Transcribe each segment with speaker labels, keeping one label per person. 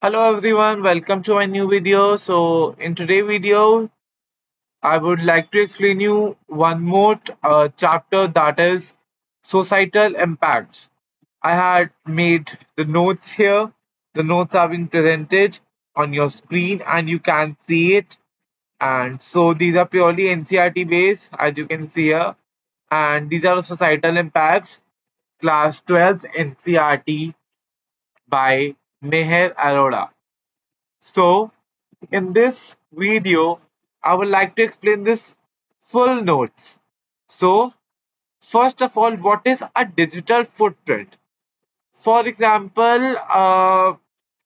Speaker 1: Hello everyone, welcome to my new video. So in today's video, I would like to explain you one more chapter that is societal impacts. I had made the notes here. The notes are being presented on your screen and you can see it. And so these are purely NCRT based as you can see here. And these are the societal impacts, class 12 NCRT by Meher Arora. So, in this video, I would like to explain this full notes. So, first of all, what is a digital footprint? For example, I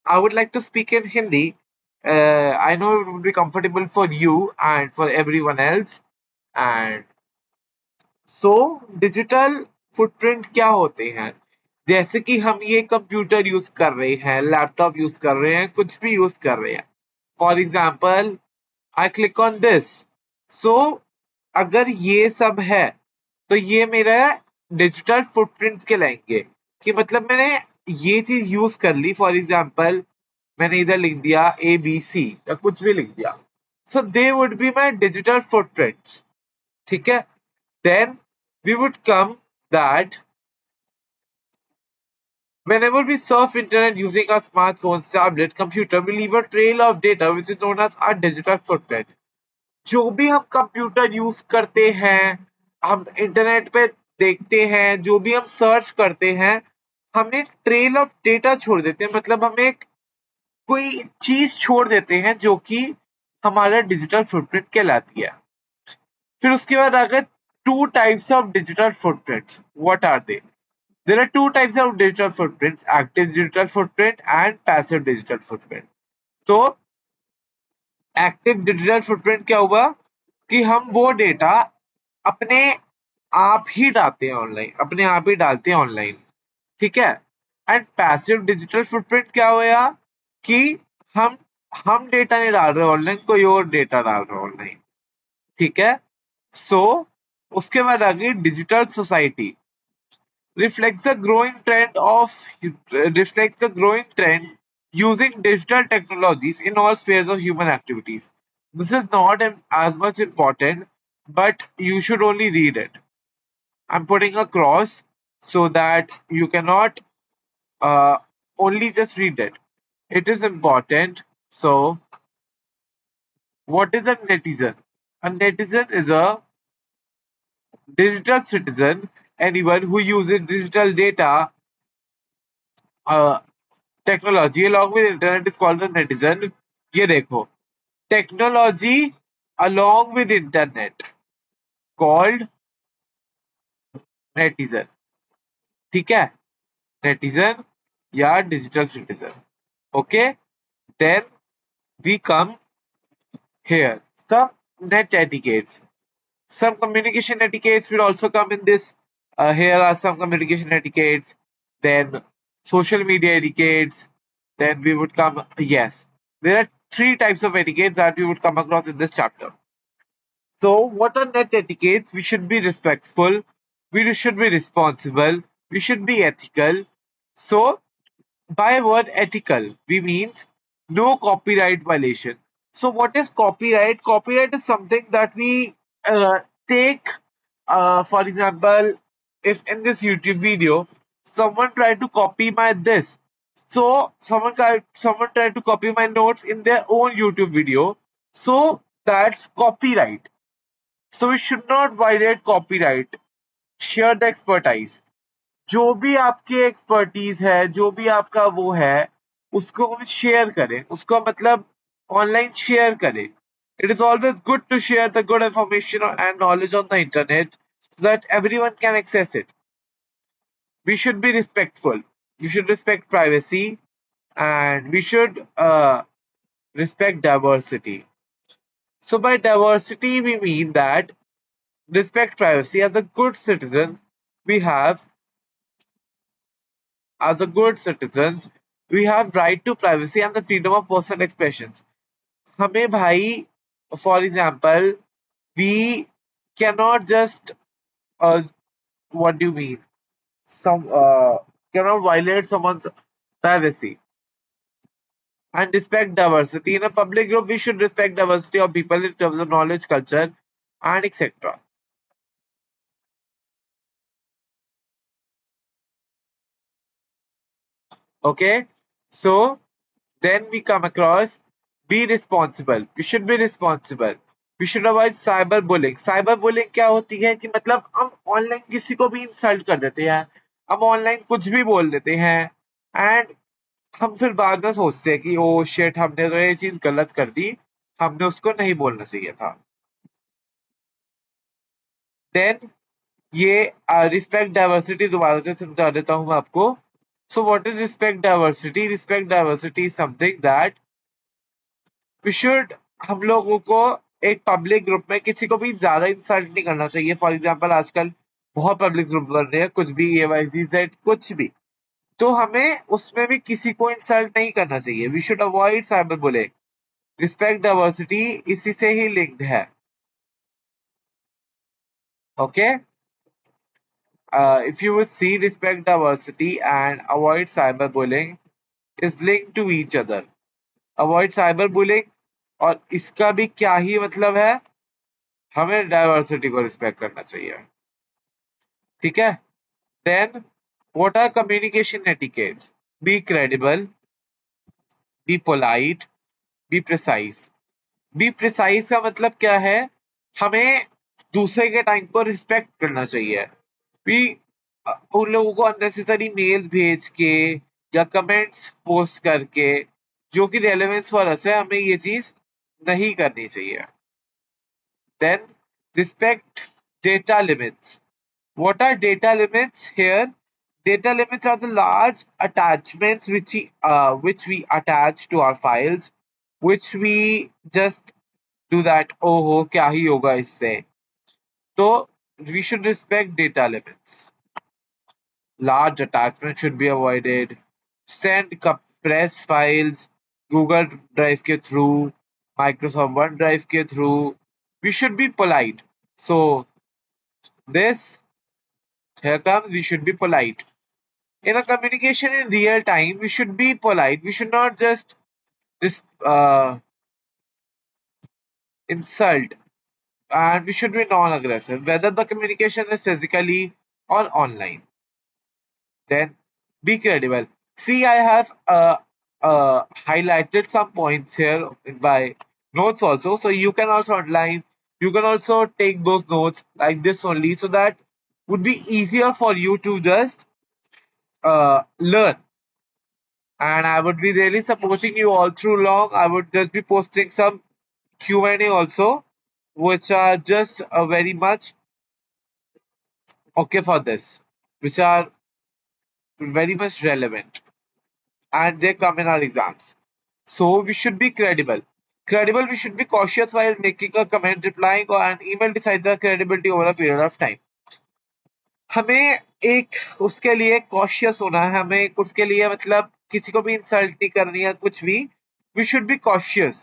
Speaker 1: would like to speak in Hindi. I know it would be comfortable for you and for everyone else. And so digital footprint क्या होते हैं? जैसे कि हम ये computer use कर रहे हैं, लैपटॉप यूज कर रहे हैं, कुछ भी यूज कर रहे हैं. For example, I click on this. So अगर ये सब है तो ये मेरा डिजिटल फुटप्रिंट कहलाएंगे. कि मतलब मैंने ये चीज यूज कर ली. फॉर एग्जाम्पल, मैंने इधर लिख दिया ABC या कुछ भी लिख दिया. So they would be my digital footprints. ठीक है. Then we would come that whenever we surf internet using our smartphones, tablet, computer, we leave a trail of data which is known as our digital footprint. जो भी हम computer use करते हैं, हम internet पे देखते हैं, जो भी हम सर्च करते हैं, हम एक ट्रेल ऑफ डेटा छोड़ देते हैं. मतलब हम एक कोई चीज छोड़ देते हैं जो कि हमारा डिजिटल फुटप्रिंट कहलाती है. फिर उसके बाद अगर two types of digital footprints, what are they? There are two types of digital footprints, active digital footprint and passive digital footprint. तो एक्टिव डिजिटल फुटप्रिंट क्या हुआ कि हम वो डेटा अपने आप ही डालते हैं ऑनलाइन, अपने आप ही डालते हैं ऑनलाइन. ठीक है. एंड पैसिव डिजिटल फुटप्रिंट क्या हुआ कि हम हम डेटा नहीं डाल रहे ऑनलाइन, कोई और डेटा डाल रहे ऑनलाइन. ठीक है. सो उसके बाद आ गई digital society. reflects the growing trend of reflects the growing trend using digital technologies in all spheres of human activities. This is not as much important, but you should only read it. I'm putting a cross so that you cannot uh, only just read it. It is important. So, what is a netizen? A netizen is a digital citizen, anyone who uses digital data, uh, technology along with internet is called a netizen. ये देखो, technology along with internet called netizen. ठीक है. Netizen या digital citizen. Okay. Then we come here. Some net etiquettes, some communication etiquettes will also come in this. Here are some communication etiquettes, then social media etiquettes, then we would come. Yes, there are three types of etiquettes that we would come across in this chapter. So, what are net etiquettes? We should be respectful, we should be responsible, we should be ethical. So, by word ethical, we means no copyright violation. So what is copyright? Copyright is something that we take, for example, if in this YouTube video, someone tried to copy my this. So someone tried to copy my notes in their own YouTube video. So that's copyright. So we should not violate copyright. Share the expertise. जो भी आपके expertise है, जो भी आपका वो है, उसको हम शेयर करें. उसको मतलब ऑनलाइन शेयर करें. It is always good to share the good information and knowledge on the internet so that everyone can access it. We should be respectful. You should respect privacy and we should respect diversity. So by diversity, we mean that respect privacy. As a good citizen, we have as a good citizens, we have right to privacy and the freedom of personal expressions. हमें भाई, for example, we cannot just what do you mean? Some cannot violate someone's privacy. and respect diversity. In a public group, we should respect diversity of people in terms of knowledge, culture, and etc. Okay, so then we come across be responsible. We should be responsible. We should avoid cyber bullying. Cyber bullying क्या होती है कि मतलब हम online किसी को भी insult कर देते हैं, हम ऑनलाइन कुछ भी बोल देते हैं एंड हम फिर बाद में सोचते हैं कि ओ शिट हमने तो ये चीज गलत कर दी, हमने उसको नहीं बोलना चाहिए था. देन ये रिस्पेक्ट डाइवर्सिटी दोबारा से समझा देता हूं मैं आपको. So what is respect diversity? Respect diversity is something that we should, हम लोगों को एक पब्लिक ग्रुप में किसी को भी ज्यादा इंसल्ट नहीं करना चाहिए. फॉर एग्जांपल आजकल बहुत पब्लिक ग्रुप बन रहे हैं, कुछ भी ए वाई जी जेड कुछ भी, तो हमें उसमें भी किसी को इंसल्ट नहीं करना चाहिए. We should avoid cyber bullying. Respect diversity इसी से ही लिंक्ड है. Okay, if you would see respect diversity and avoid cyberbullying is linked to each other. Avoid cyberbullying और इसका भी क्या ही मतलब है, हमें डाइवर्सिटी को रिस्पेक्ट करना चाहिए. ठीक है. Then what are communication etiquettes? Be credible, be polite, be precise. Be precise का मतलब क्या है? हमें दूसरे के टाइम को रिस्पेक्ट करना चाहिए. भी उन लोगों को अननेसेसरी मेल भेज के या कमेंट्स पोस्ट करके जो कि रेलेवेंस फॉर अस है, हमें ये चीज नहीं करनी चाहिए. Then respect data limits. What are data limits here? Data limits are the large attachments which we attach to our files, which we just do that. Oh हो क्या ही होगा इससे. तो we should respect data limits. Large attachments should be avoided. Send compressed files Google Drive के through, Microsoft OneDrive के through. We should be polite. So this here comes, we should be polite. In a communication in real time, we should be polite. We should not just insult, and we should be non-aggressive, whether the communication is physically or online. Then be credible. See, I have highlighted some points here in my notes also, so you can also underline. You can also take those notes like this only, so that would be easier for you to just learn. And I would be really supporting you all through long. I would just be posting some Q&A also, which are just very much okay for this, which are very much relevant, and they come in our exams. So we should be credible. Credible, we should be cautious while making a comment, replying, or an email decides our credibility over a period of time. हमें एक उसके लिए cautious होना है, हमें उसके लिए मतलब किसी को भी इंसल्ट नहीं करनी है कुछ भी. वी शुड बी कॉशियस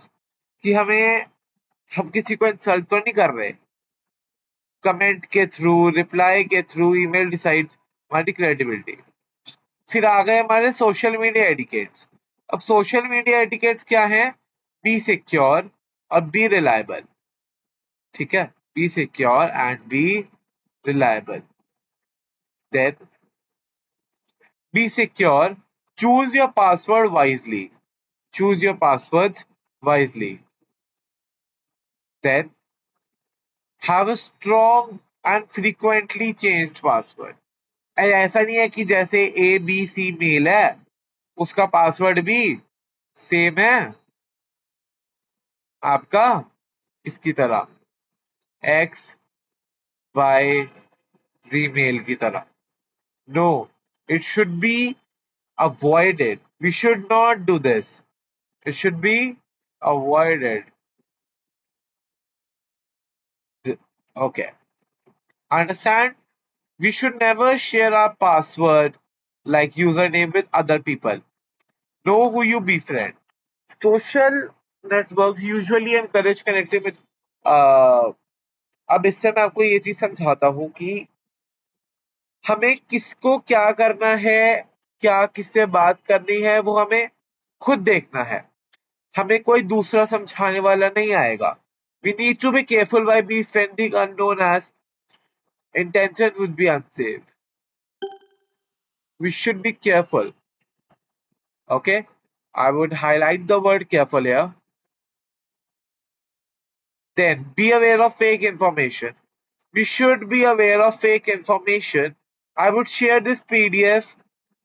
Speaker 1: कि हम किसी को इंसल्ट तो नहीं कर रहे. कमेंट के थ्रू, रिप्लाई के थ्रू, ईमेल डिसाइड्स हमारी क्रेडिबिलिटी. फिर आ गए हमारे सोशल मीडिया एटिकेट्स. अब सोशल मीडिया एटिकेट्स क्या है? बी सिक्योर और बी रिलायबल. ठीक है, be secure and be reliable. Then be secure, choose your password wisely. Choose your password wisely. Then have a strong and frequently changed password. ऐसा नहीं है कि जैसे ए बी सी मेल है उसका पासवर्ड भी सेम है आपका इसकी तरह, एक्स वाई जी मेल की तरह. No, it should be avoided. We should not do this. It should be avoided. Okay, understand? We should never share our password like username with other people. Know who you befriend. Social networks usually encourage connecting with अब इससे मैं आपको ये चीज समझाता हूँ कि हमें किसको क्या करना है, क्या किससे बात करनी है, वो हमें खुद देखना है. हमें कोई दूसरा समझाने वाला नहीं आएगा. We need to be careful by befriending unknown as intention would be unsafe. We should be careful. Okay? I would highlight the word careful here. Then be aware of fake information. We should be aware of fake information. I would share this PDF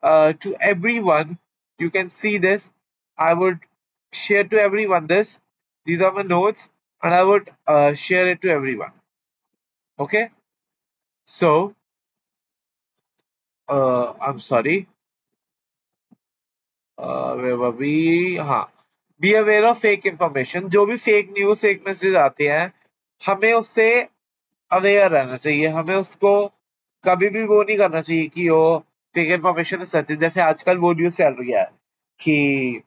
Speaker 1: to everyone. You can see this. I would share to everyone this. These are my notes, and I would share it to everyone. Okay. So, I'm sorry. Where were we? हाँ. Be aware of fake information. जो भी fake news, fake messages आते हैं, हमें उससे aware रहना चाहिए. हमें उसको कभी भी वो नहीं करना चाहिए कि वो फेक इन्फॉर्मेशन सच है. जैसे आजकल वो न्यूज चल रही है कि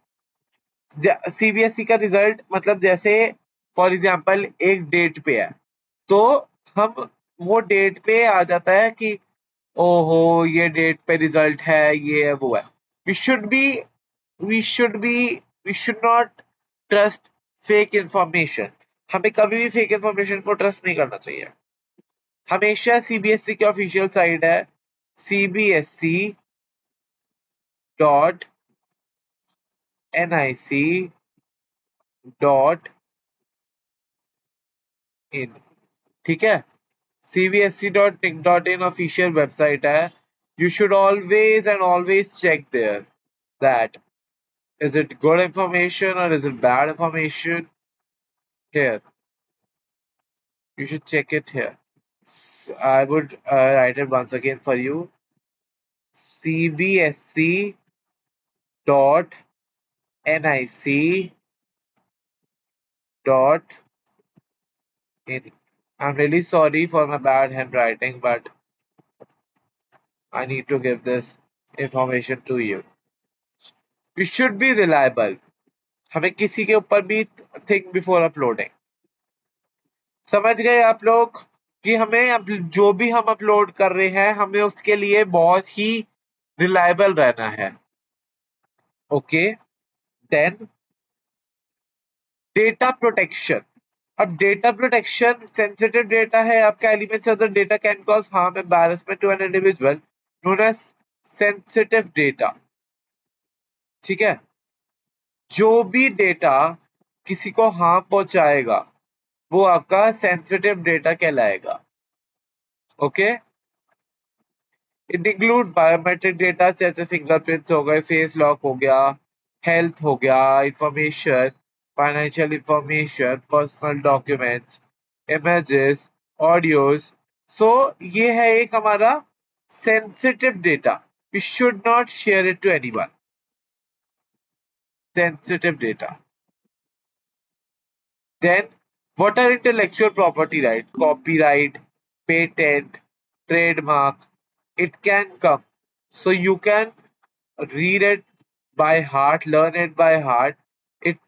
Speaker 1: सीबीएसई का रिजल्ट, मतलब जैसे फॉर एग्जांपल एक डेट पे है, तो हम वो डेट पे आ जाता है कि ओहो ये डेट पे रिजल्ट है, ये है वो है. We should be we should be we should not trust fake information. हमें कभी भी फेक इंफॉर्मेशन को ट्रस्ट नहीं करना चाहिए. हमेशा सीबीएसई की ऑफिशियल साइट है cbsc.nic.in. ठीक है. cbsc.nic.in ऑफिशियल वेबसाइट है. You should always check there that is it good information or is it bad information. Here you should check it here. I would write it once again for you. cbsc.nic. Dot in. I'm really sorry for my bad handwriting, but I need to give this information to you. You should be reliable. हमें किसी के ऊपर भी think before uploading. समझ गए आप लोग कि हमें जो भी हम अपलोड कर रहे हैं हमें उसके लिए बहुत ही रिलायबल रहना है. ओके. Then data protection. अब डेटा प्रोटेक्शन सेंसिटिव डेटा है आपका. Elements other data can cause harm embarrassment to an individual known as sensitive data. ठीक है. जो भी डेटा किसी को हार्म पहुंचाएगा वो आपका सेंसिटिव डेटा कहलाएगा. Okay. It include biometric data जैसे फिंगरप्रिंट्स हो गए, फेस लॉक हो गया, हेल्थ हो गया, information, financial information, personal documents, images, audios. So ये है एक हमारा sensitive data. We should not share it to anyone. Sensitive data. Then, what are intellectual property rights? Copyright, patent, trademark. It can come. So you can read it by heart, learn it by heart. It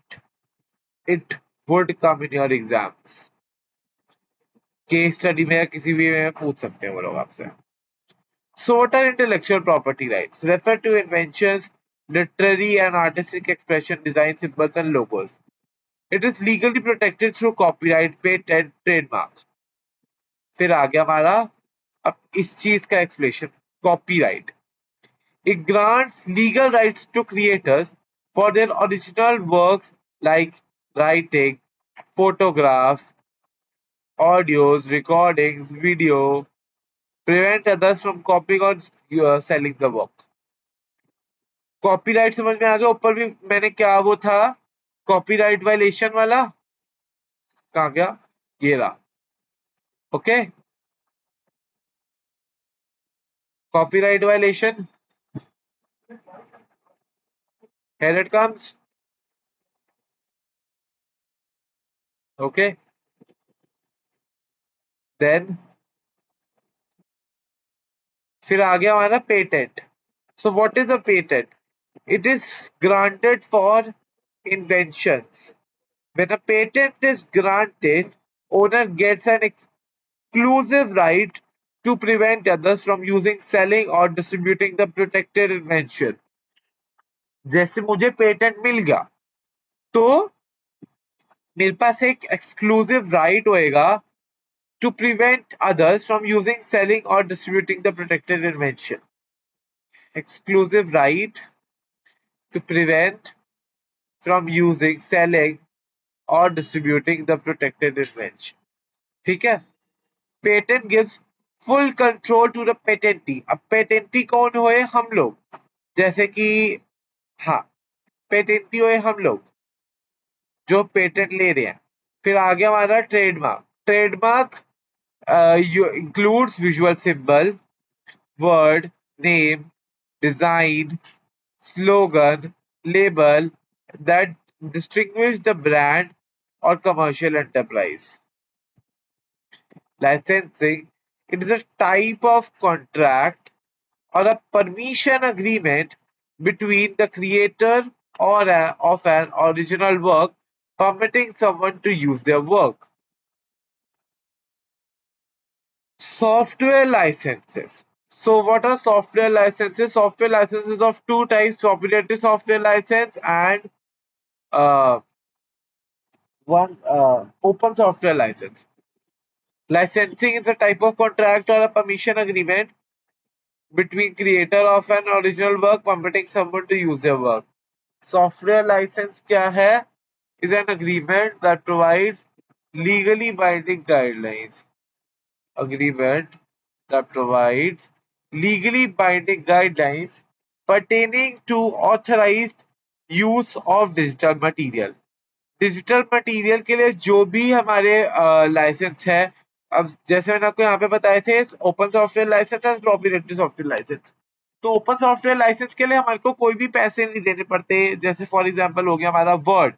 Speaker 1: it would come in your exams. Case study में या किसी भी में पूछ सकते हैं वो लोग आपसे. So what are intellectual property rights? Refer to inventions, literary and artistic expression, design symbols and logos. It is legally protected through copyright, patent, trademark. फिर आ गया हमारा अब इस चीज का explanation. Copyright. It grants legal rights to creators for their original works like writing, photograph, audios, recordings, video. Prevent others from copying और selling the work. Copyright समझ में आ गया. ऊपर भी मैंने क्या वो था कॉपीराइट वायलेशन वाला, कहाँ गया, ये रहा. Okay. Copyright violation, here it comes. Okay. Then फिर आ गया हमारा patent. So what is a patent? It is granted for inventions. When a patent is granted, owner gets an exclusive right to prevent others from using, selling or distributing the protected invention. जैसे मुझे patent मिल गया तो मेरे पास एक exclusive right होएगा to prevent others from using, selling or distributing the protected invention. Exclusive right to prevent from using, selling or distributing the protected invention. ठीक है? Patent gives full control to the patentee. अब patentee कौन हुए? हम लोग. जैसे कि हाँ, patentee हुए हम लोग जो पेटेंट ले रहे हैं. फिर आगे हमारा trademark. Trademark includes visual symbol, word, name, design, slogan, label that distinguish the brand or commercial enterprise. Licensing, it is a type of contract or a permission agreement between the creator of an original work permitting someone to use their work. Software licenses. So what are software licenses? Software licenses of two types: proprietary software license and uh, one open software license. Licensing is a type of contract or a permission agreement between creator of an original work permitting someone to use their work. Software license क्या है? Is an agreement that provides legally binding guidelines. Agreement that provides legally binding guidelines pertaining to authorized use of digital material. Digital material के लिए जो भी हमारे licence है, अब जैसे मैंने आपको यहाँ पे बताए थे ओपन सॉफ्टवेयर लाइसेंस और प्रोप्राइटरी सॉफ्टवेयर लाइसेंस. तो ओपन सॉफ्टवेयर लाइसेंस के लिए हमारे को कोई भी पैसे नहीं देने पड़ते. जैसे फॉर एग्जांपल हो गया हमारा वर्ड,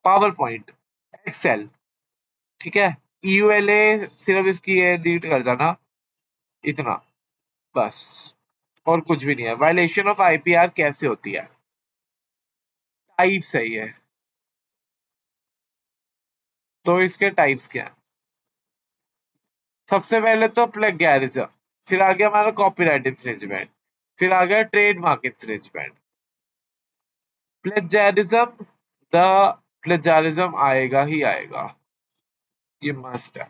Speaker 1: पावर पॉइंट, एक्सेल. ठीक है, ईयूएलए सिर्फ इसकी है रीड कर जाना, इतना बस, और कुछ भी नहीं है. वायलेशन ऑफ आईपीआर कैसे होती है? टाइप सही है. तो इसके टाइप्स क्या है? सबसे पहले तो प्लेगैरिज्म, फिर आ गया हमारा कॉपीराइट इंफ्रिंजमेंट, फिर आ गया trademark infringement. Plagiarism, the plagiarism आएगा ही आएगा, ये मस्ट है.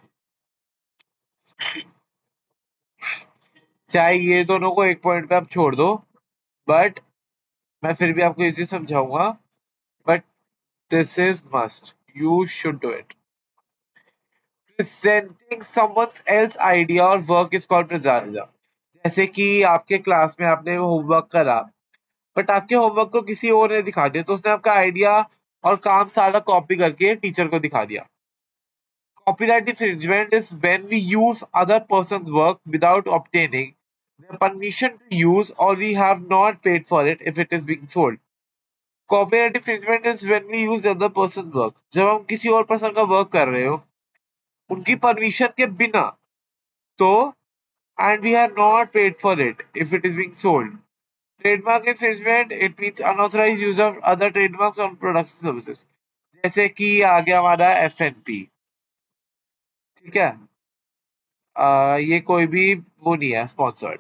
Speaker 1: चाहे ये दोनों को एक पॉइंट पे आप छोड़ दो, बट मैं फिर भी आपको ये चीज समझाऊंगा, but this is must, you should do it. Presenting someone else idea or work is called plagiarism. जैसे कि आपके क्लास में आपने होमवर्क करा, बट आपके होमवर्क को किसी और ने दिखा दिया, तो उसने आपका आइडिया और काम सारा कॉपी करके टीचर को दिखा दिया. Copyright infringement is when we use other person's work without obtaining their permission to use, or we have not paid for it if it is being sold. Copyright infringement is when we use the other person's work. जब हम किसी और person का work कर रहे हो उनकी permission के बिना, तो and we have not paid for it if it is being sold. Trademark infringement, it means unauthorized use of other trademarks on products and services. जैसे कि आ गया हमारा FNP. ठीक है, ये कोई भी वो नहीं है स्पॉन्सर्ड.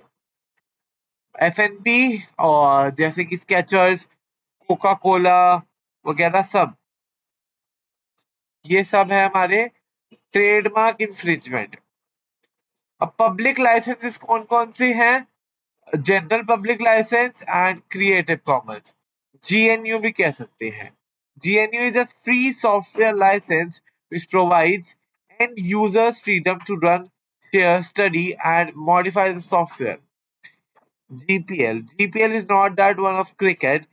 Speaker 1: FNP और जैसे कि स्केचर्स, कोका कोला वगैरह सब, ये सब है हमारे ट्रेडमार्क इंफ्रिंजमेंट. अब पब्लिक लाइसेंसेस कौन कौन से हैं? General public license and creative commons, GNU भी कह सकते हैं. GNU is a free software license which provides end users freedom to run, share, study and modify the software. GPL is not that one of cricket.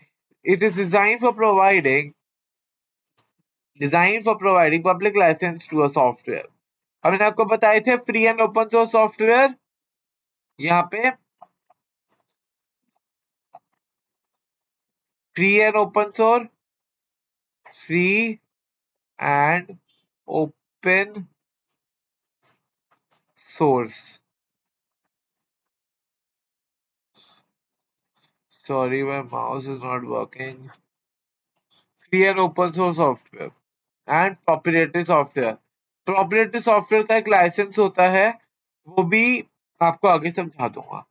Speaker 1: It is designed for providing public license to a software. अब मैंने आपको बताए थे free and open source software. यहाँ पे free and open source, free and open source. Sorry, my mouse is not working. Free and open source software and proprietary software. Proprietary software का एक licence होता है, वो भी आपको आगे समझा दूंगा.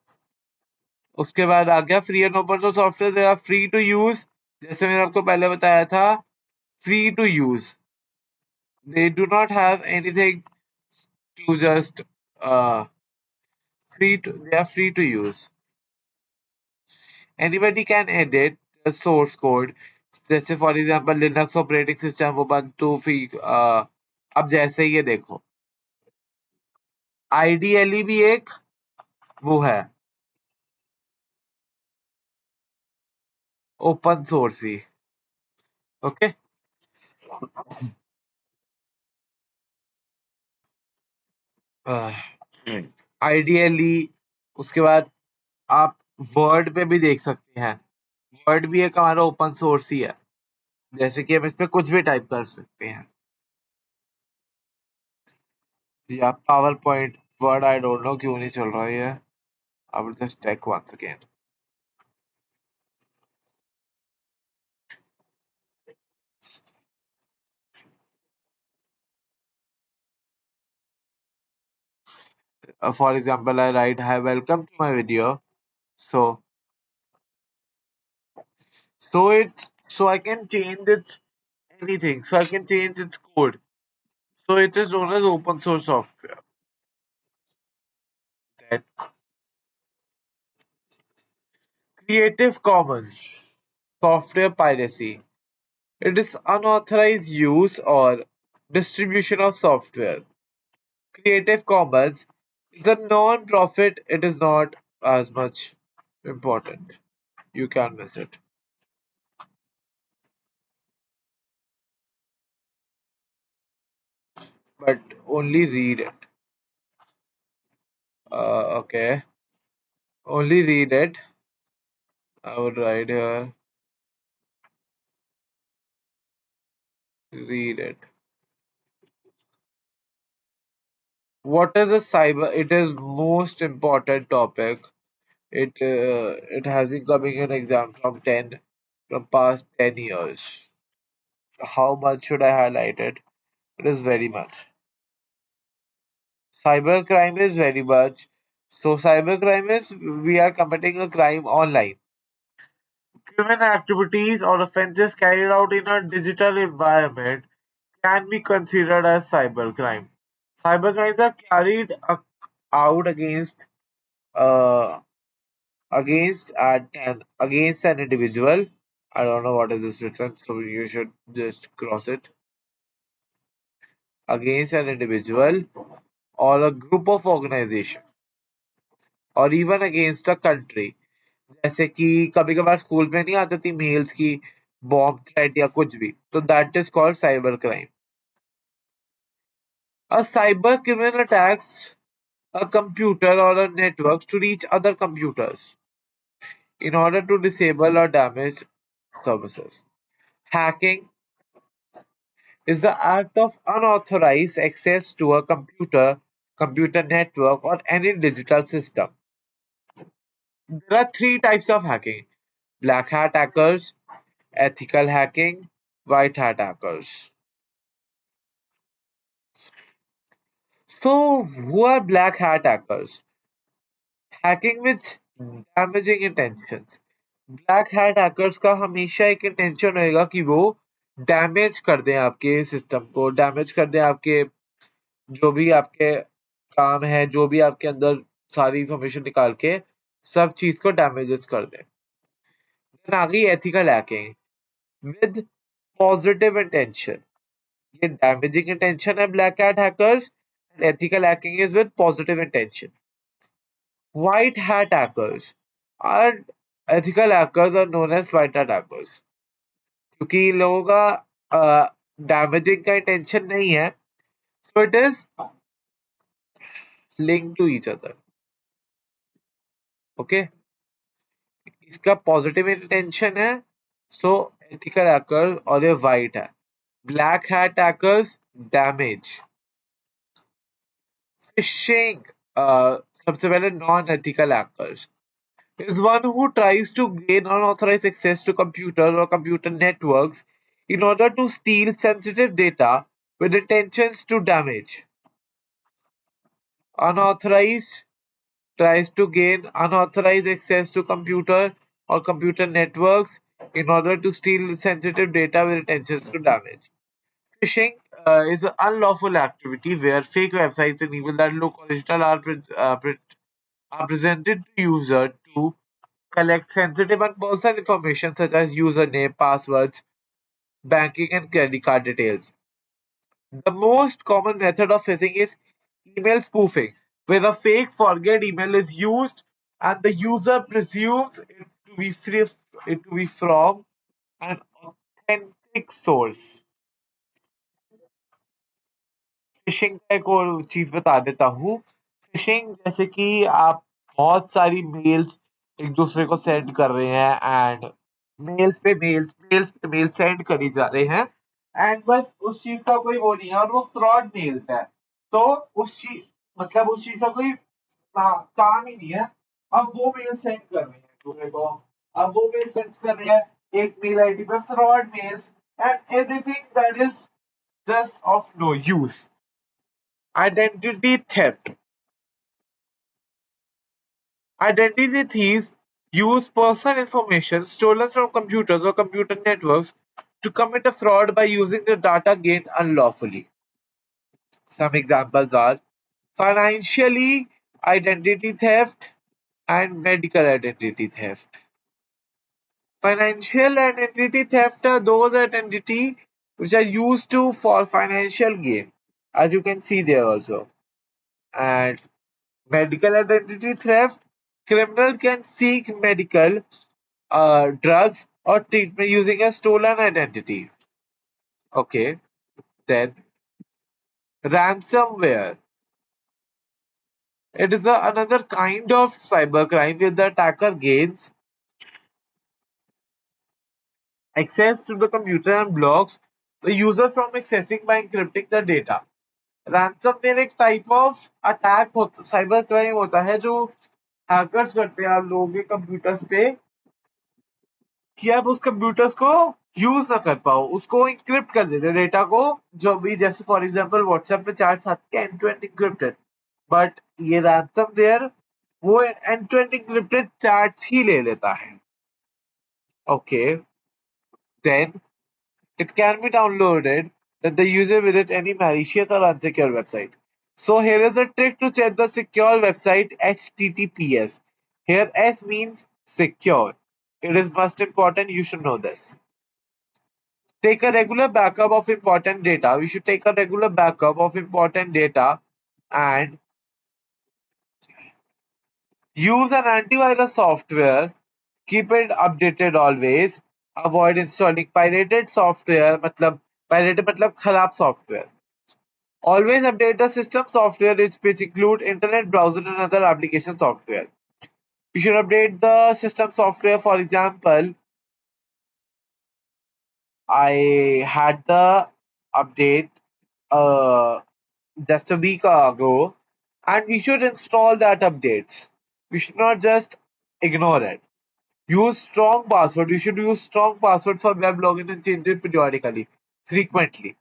Speaker 1: उसके बाद आ गया free and open source software. They are free to use, जैसे मैंने आपको पहले बताया था, free to use. They do not have anything to just uh, they are free to use. Anybody can edit the source code. जैसे for example Linux operating system Ubuntu फिर अब जैसे ये देखो आईडीएलई भी एक वो है ओपन सोर्स ही ओके आईडीएलई उसके बाद आप वर्ड पे भी देख सकते हैं वर्ड भी एक हमारा ओपन सोर्स ही है जैसे कि हम इस पे कुछ भी टाइप कर सकते हैं या power point word I don't know क्यों नहीं चल रहा है ये I will just check once again for example I write hi welcome to my video so so I can change it anything so I can change its code so it is known as open source software then creative commons software piracy it is unauthorized use or distribution of software creative commons is a non-profit it is not as much important you can miss it but only read it okay only read it I would write here, read it. What is a cyber? It is most important topic. It has been coming in exam from past 10 years. How much should I highlight it? It is very much. Cybercrime is very much. So cybercrime is we are committing a crime online. Criminal activities or offenses carried out in a digital environment can be considered as cybercrime. Cybercrimes are carried out uh, against an individual. I don't know what is this written, so you should just cross it. Against an individual or a group of organization or even against a country. जैसे कि कभी कभार school में नहीं आती थी mails की bomb threat या कुछ भी तो that is called cyber crime a cyber criminal attacks a computer or a network to reach other computers in order to disable or damage services. Hacking is the act of unauthorized access to a computer network, or any digital system. There are three types of hacking: black hat hackers, ethical hacking, white hat hackers. So, who are black hat hackers? Hacking with damaging intentions. Black hat hackers का हमेशा एक intention होएगा कि वो damage कर दें आपके system को डैमेज कर दें आपके जो भी आपके काम है जो भी आपके अंदर सारी इंफॉर्मेशन निकाल के सब चीज को डैमेजेस कर दें देन आ गई ethical hacking with positive intention ये डैमेजिंग इंटेंशन है black hat hackers and ethical hacking is with positive intention white hat hackers are ethical hackers are known as white hat hackers क्योंकि इन लोगों का damaging का intention नहीं है so it is link to each other okay इसका positive intention है so ethical hacker और ये वाइट है black hat hackers damage phishing सबसे पहले non ethical hackers is one who tries to gain unauthorized access to computers or computer networks in order to steal sensitive data with intentions to damage. Unauthorized tries to gain unauthorized access to computer or computer networks in order to steal sensitive data with intentions to damage. Phishing is an unlawful activity where fake websites and even that low digital are presented to user to collect sensitive and personal information such as username, passwords, banking, and credit card details. The most common method of phishing is email spoofing, where a fake forget email is used and the user presumes it to be from an authentic source. Fishing का एक और चीज बता देता हूँ। Fishing जैसे कि आप बहुत सारी मेल्स एक दूसरे को सेंड कर रहे हैं एंड मेल सेंड करी जा रहे हैं एंड बस उस चीज का कोई वो नहीं है और वो फ्रॉड मेल्स है। तो उस चीज का कोई काम ही नहीं है। अब वो मेल सेंड कर रहे हैं दूसरे को। अब वो मेल सेंड कर रहे हैं एक मेल आईडी पे fraud mails and everything that is just of no use. Identity theft. Identity thieves use personal information stolen from computers or computer networks to commit a fraud by using the data gained unlawfully. Some examples are financially identity theft and medical identity theft. Financial identity theft are those identity which are used to for financial gain, as you can see there also. And medical identity theft, criminals can seek medical drugs or treatment using a stolen identity. Okay, then ransomware. It is another kind of cybercrime where the attacker gains access to the computer and blocks the user from accessing by encrypting the data. Ransomware एक type of attack होता cyber crime होता है जो hackers करते हैं आप लोगों के कंप्यूटर्स पे कि आप उस कंप्यूटर्स को यूज ना कर पाओ, उसको इंक्रिप्ट कर देते डेटा को। जो भी जैसे फॉर एग्जांपल व्हाट्सएप पे चैट्स आती है end to end encrypted, but ये रैंसमवेयर वो end to end encrypted chats ही ले लेता है। Okay, then it can be downloaded when the user visit any malicious or unsecure website. So here is a trick to check the secure website HTTPS. Here S means secure. It is most important, you should know this. Take a regular backup of important data. We should take a regular backup of important data and use an antivirus software. Keep it updated always. Avoid installing pirated software. Pirated मतलब खराब software. Always update the system software which include internet browser and other application software. You should update the system software. For example, I had the update uh, just a week ago, and we should install that updates. We should not just ignore it. Use strong password. You should use strong password for web login and change it periodically, frequently.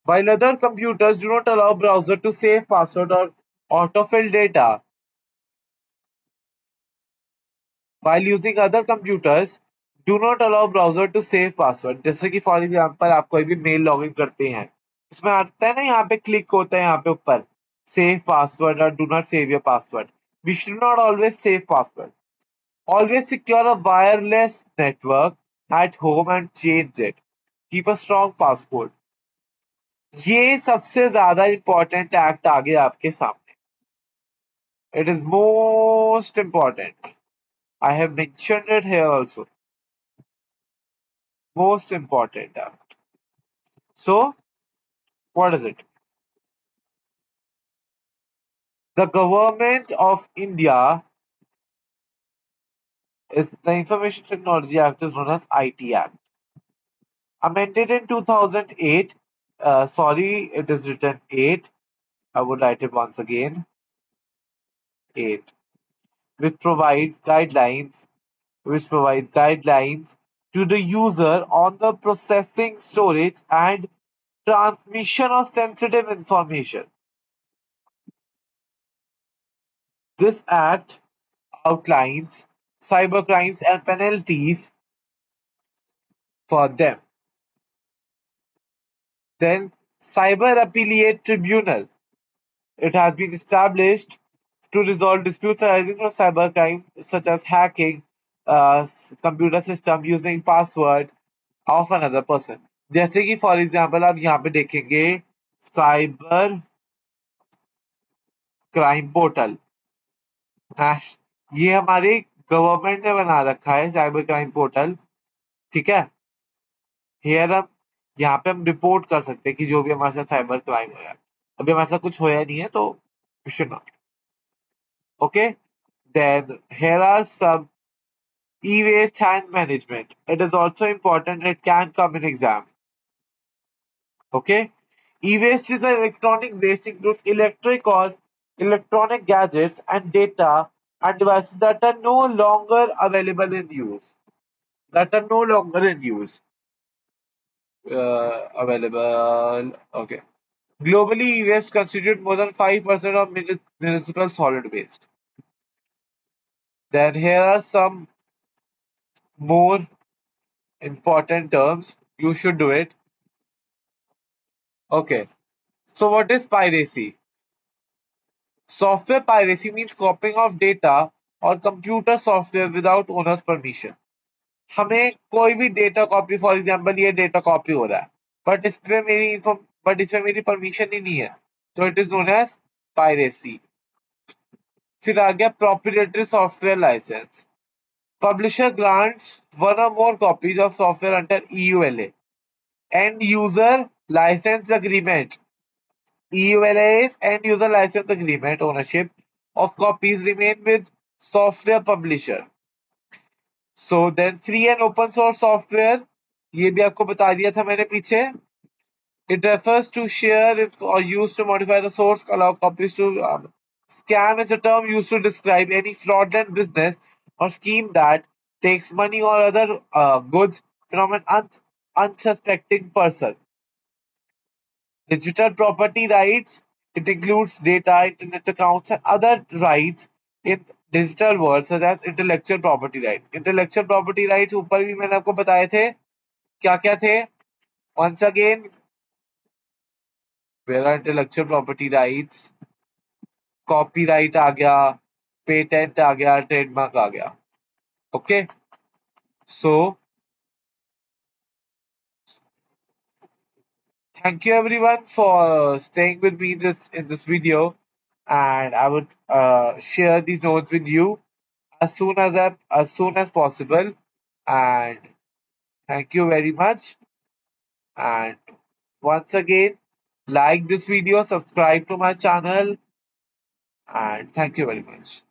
Speaker 1: While other computers do not allow browser to save password or autofill data, while using other computers do not allow browser to save password। जैसे कि for example आप कोई भी mail login करते हैं, इसमें आता है ना, यहाँ पे क्लिक होता है यहाँ पे ऊपर सेव पासवर्ड और do not save your password. We should not always save password. Always secure a wireless network at home and change it. Keep a strong password. ये सबसे ज्यादा इंपॉर्टेंट एक्ट आगे आपके सामने। It is most important. I have mentioned it here also. Most important act. So, what is it? The Government of India is the Information Technology Act is known as IT Act. Amended in 2008. Sorry, it is written 8. I would write it once again. 8. Which provides guidelines, to the user on the processing, storage, and transmission of sensitive information. This act outlines cybercrimes and penalties for them. Then Cyber Appellate Tribunal. It has been established to resolve disputes arising from cybercrime such as hacking computer system using password of another person. जैसे कि for example आप यहाँ पे देखेंगे cyber crime portal. ये हमारे government ने बना रखा है साइबर क्राइम पोर्टल। ठीक है, हेयर हम यहाँ पे हम रिपोर्ट कर सकते हैं कि जो भी हमारे साथ साइबर क्राइम हुआ है। अभी हमारे साथ कुछ होया नहीं है तो we should not. Okay, then here are some e-waste hand management. It is also important. It can come in exam. Okay, e-waste is an electronic waste, includes electric or electronic gadgets and data and devices that are no longer available in use. That are no longer in use. Available. Okay. Globally, e-waste constitute more than 5% of municipal solid waste. Then here are some more important terms. You should do it. Okay. So what is piracy? Software piracy means copying of data or computer software without owner's permission. हमें कोई भी data copy, for example ये data copy हो रहा है but इसमें मेरी permission ही नहीं है, तो it is known as piracy. फिर आ गया proprietary software licence. Publisher grants one or more copies of software under EULA end user licence agreement. EULA is end user license agreement. Ownership of copies remain with software publisher. So then free and open source software, ये भी आपको बता दिया था मैंने पीछे। It refers to share if or used to modify the source, allow copies to scam is a term used to describe any fraudulent business or scheme that takes money or other goods from an unsuspecting person. Digital property rights, it includes data, internet accounts, and other rights in digital world such as intellectual property rights. Intellectual property rights ऊपर भी मैंने आपको बताए थे क्या क्या थे। Once again, where are intellectual property rights? Copyright आ गया, patent आ गया, trademark आ गया। Okay, so thank you everyone for staying with me in this video, and I would share these notes with you as soon as possible. And thank you very much. And once again, like this video, subscribe to my channel, and thank you very much.